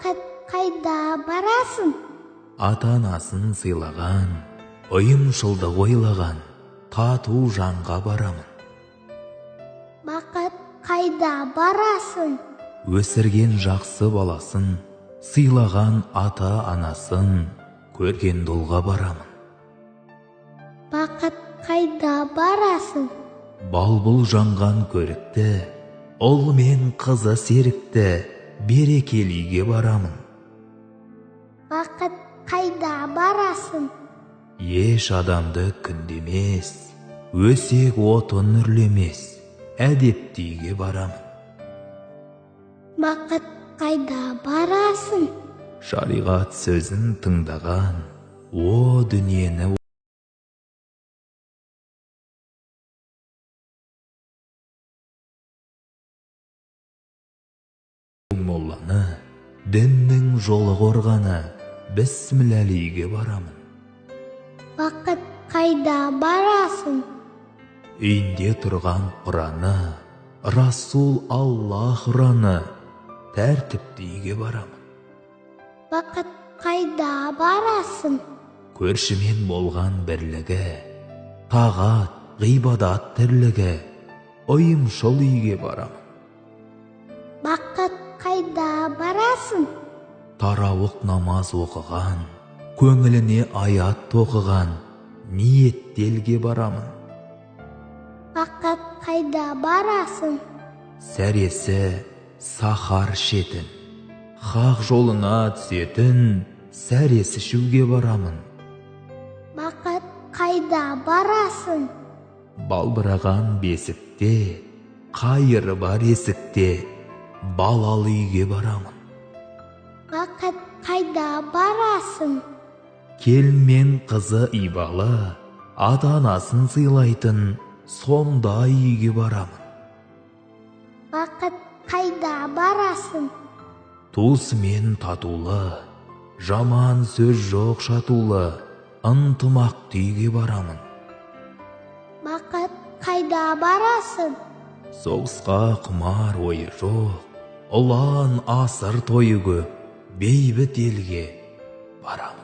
Бақыт, қайда барасың? Ата-анасын сыйлаған, ұйымшылдық ойлаған, тату жанға барамын. Бақыт, қайда барасың? Өсірген жақсы баласын, сыйлаған ата-анасын, көрген долға барамын. Бақыт, қайда барасың? Балбұл жанған көрікті, ұл мен қызы серікті, берекеліге барамын. Бақыт, қайда барасың? Еш адамды күндемес, өсек отын үрлемес, әдептіге барамын. Бақыт, қайда барасың? Шариғат сөзін тыңдаған, о дүниені молланы, діннің жолы қорғаны, бісмілләлиге барамын. Бақыт, қайда барасың? Үйінде тұрған Құраны, Расул Аллах ұраны, тәртіптіге барамын. Бақыт, қайда барасың? Көршімен болған бірлігі, тағат, ғибадат тірлігі, ұйымшыл үйге барамын. Бақыт, қайда барасың? Тарауық намаз оқыған, көңіліне аят тоқыған, ниеттелге барамын. Бақыт, қайда барасың? Сәресі сахар шетін, хақ жолына түсетін, сәресі ішуге барамын. Бақыт, қайда барасың? Балбыраған бесікте, қайыры бар есікте, балалы үйге барамын. Бақыт, қайда барасың? Келін мен қызы ибалы, ата-анасын сыйлайтын, сондай үйге барамын. Бақыт, қайда барасың? Туысымен татулы, жаман сөз жоқ шатулы, ынтымақты үйге барамын. Бақыт, қайда барасың? Соғысқа құмар ойы жоқ, ұлан асыр тойы көп, бейбіт елге барамын.